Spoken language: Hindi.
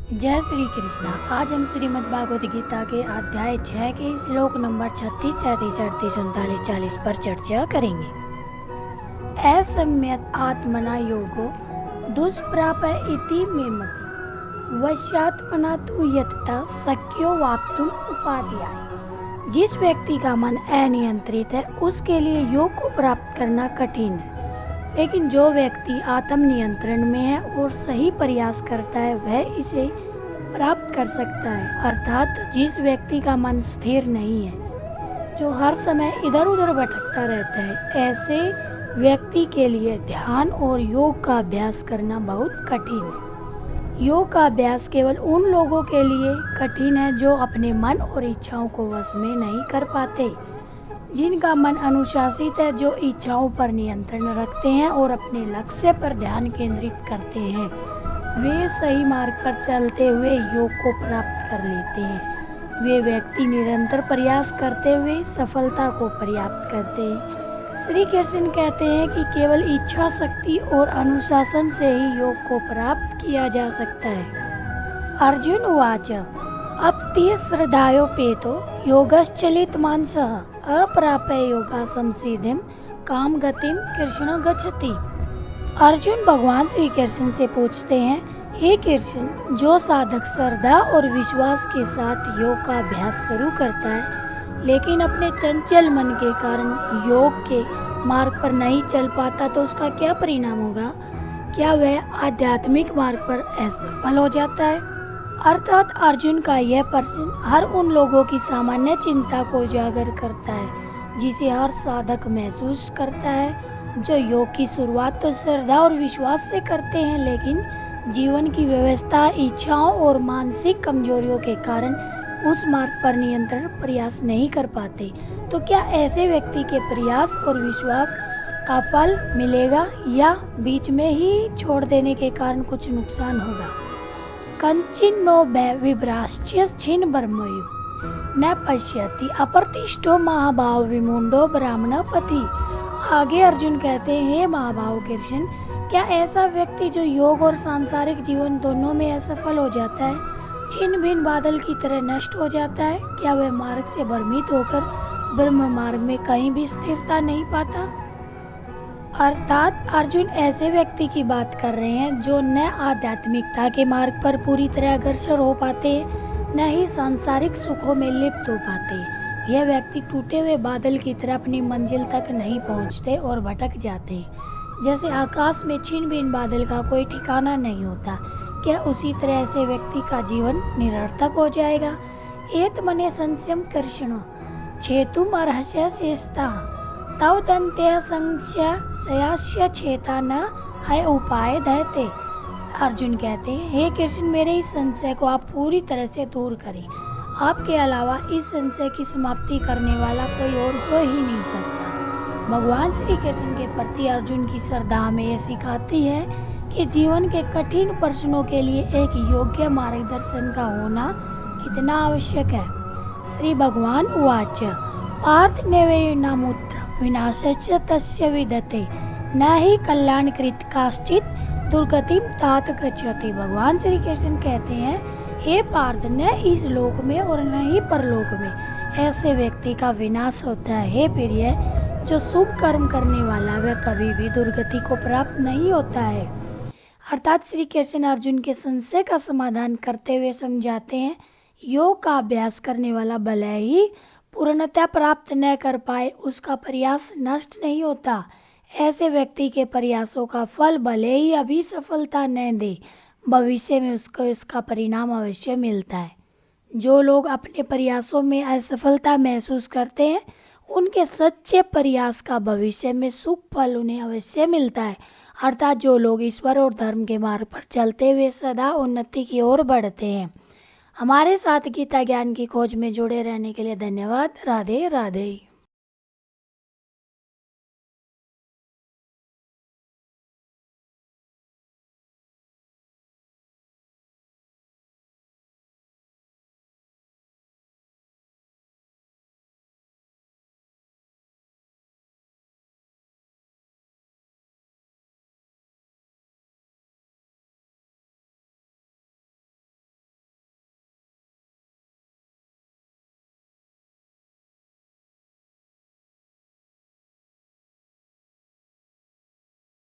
जय श्री कृष्णा। आज हम श्रीमद् भागवत गीता के अध्याय 6 के श्लोक नंबर 36, 37, 38, 39, 40 पर चर्चा करेंगे। असम्यत आत्मना योगो दुष्प्राप इति मे मति वश्यात्मना तु यतता शक्यो वाप्तुम उपाध्याय। जिस व्यक्ति का मन अनियंत्रित है उसके लिए योग को प्राप्त करना कठिन है, लेकिन जो व्यक्ति आत्म नियंत्रण में है और सही प्रयास करता है वह इसे प्राप्त कर सकता है। अर्थात जिस व्यक्ति का मन स्थिर नहीं है, जो हर समय इधर उधर भटकता रहता है, ऐसे व्यक्ति के लिए ध्यान और योग का अभ्यास करना बहुत कठिन है। योग का अभ्यास केवल उन लोगों के लिए कठिन है जो अपने मन और इच्छाओं को वश में नहीं कर पाते, जिनका मन अनुशासित है, जो इच्छाओं पर नियंत्रण रखते हैं और अपने लक्ष्य पर ध्यान केंद्रित करते हैं, वे सही मार्ग पर चलते हुए योग को प्राप्त कर लेते हैं। वे व्यक्ति निरंतर प्रयास करते हुए सफलता को प्राप्त करते हैं। श्री कृष्ण कहते हैं कि केवल इच्छा शक्ति और अनुशासन से ही योग को प्राप्त किया जा सकता है। अर्जुन उवाच अपत्य श्रद्धायोपेतो योगश्चलित मानसः अप्राप्य योगा संसिद्धिं काम गतिम कृष्ण गच्छति। अर्जुन भगवान श्री कृष्ण से पूछते हैं, हे कृष्ण, जो साधक श्रद्धा और विश्वास के साथ योग का अभ्यास शुरू करता है लेकिन अपने चंचल मन के कारण योग के मार्ग पर नहीं चल पाता, तो उसका क्या परिणाम होगा? क्या वह आध्यात्मिक मार्ग पर असफल हो जाता है? अर्थात अर्जुन का यह प्रश्न हर उन लोगों की सामान्य चिंता को उजागर करता है जिसे हर साधक महसूस करता है, जो योग की शुरुआत तो श्रद्धा और विश्वास से करते हैं, लेकिन जीवन की व्यवस्था, इच्छाओं और मानसिक कमजोरियों के कारण उस मार्ग पर नियंत्रण प्रयास नहीं कर पाते। तो क्या ऐसे व्यक्ति के प्रयास और विश्वास का फल मिलेगा या बीच में ही छोड़ देने के कारण कुछ नुकसान होगा? कंचिन्नो विभ्राश्य छिन्न ब्रह्मयु न पश्यति अप्रतिष्ठो महाभाव विमुंडो ब्राह्मणपति। आगे अर्जुन कहते हैं, हे महाभाव कृष्ण, क्या ऐसा व्यक्ति जो योग और सांसारिक जीवन दोनों में असफल हो जाता है, छिन्न भिन्न बादल की तरह नष्ट हो जाता है, क्या वह मार्ग से भ्रमित होकर ब्रह्म मार्ग में कहीं भी स्थिरता नहीं पाता? अर्थात अर्जुन ऐसे व्यक्ति की बात कर रहे हैं जो न आध्यात्मिकता के मार्ग पर पूरी तरह अग्रसर हो पाते हैं, न ही सांसारिक सुखों में लिप्त हो पाते हैं। यह व्यक्ति टूटे हुए बादल की तरह अपनी मंजिल तक नहीं पहुंचते और भटक जाते हैं। जैसे आकाश में छिन्न भिन्न बादल का कोई ठिकाना नहीं होता, क्या उसी तरह ऐसे व्यक्ति का जीवन निरर्थक हो जाएगा? एतमने संशयम कृष्ण छेतुम अर्हस्य शेषता तव दन्त्य संशय छेता न है उपाय दहते। अर्जुन कहते हैं, हे कृष्ण, मेरे इस संशय को आप पूरी तरह से दूर करें। आपके अलावा इस संशय की समाप्ति करने वाला कोई और हो ही नहीं सकता। भगवान श्री कृष्ण के प्रति अर्जुन की श्रद्धा हमें यह सिखाती है कि जीवन के कठिन प्रश्नों के लिए एक योग्य मार्गदर्शन का होना कितना आवश्यक है। श्री भगवान उवाच पार्थ नैवेनामुत्र विनाशश्च तस्य विदते न ही कल्याणकृत काश्चित दुर्गतिम तात गच्छति। भगवान श्री कृष्ण कहते हैं, हे पार्थ, न इस लोक में और न ही परलोक में ऐसे व्यक्ति का विनाश होता है। हे प्रिय, जो शुभ कर्म करने वाला वह कभी भी दुर्गति को प्राप्त नहीं होता है। अर्थात श्री कृष्ण अर्जुन के संशय का समाधान करते हुए समझाते हैं, योग का अभ्यास करने वाला भले ही पूर्णता प्राप्त न कर पाए, उसका प्रयास नष्ट नहीं होता। ऐसे व्यक्ति के प्रयासों का फल भले ही अभी सफलता न दे, भविष्य में उसको इसका परिणाम अवश्य मिलता है। जो लोग अपने प्रयासों में असफलता महसूस करते हैं, उनके सच्चे प्रयास का भविष्य में शुभ फल उन्हें अवश्य मिलता है। अर्थात जो लोग ईश्वर और धर्म के मार्ग पर चलते हुए सदा उन्नति की ओर बढ़ते हैं। हमारे साथ गीता ज्ञान की खोज में जुड़े रहने के लिए धन्यवाद। राधे राधे।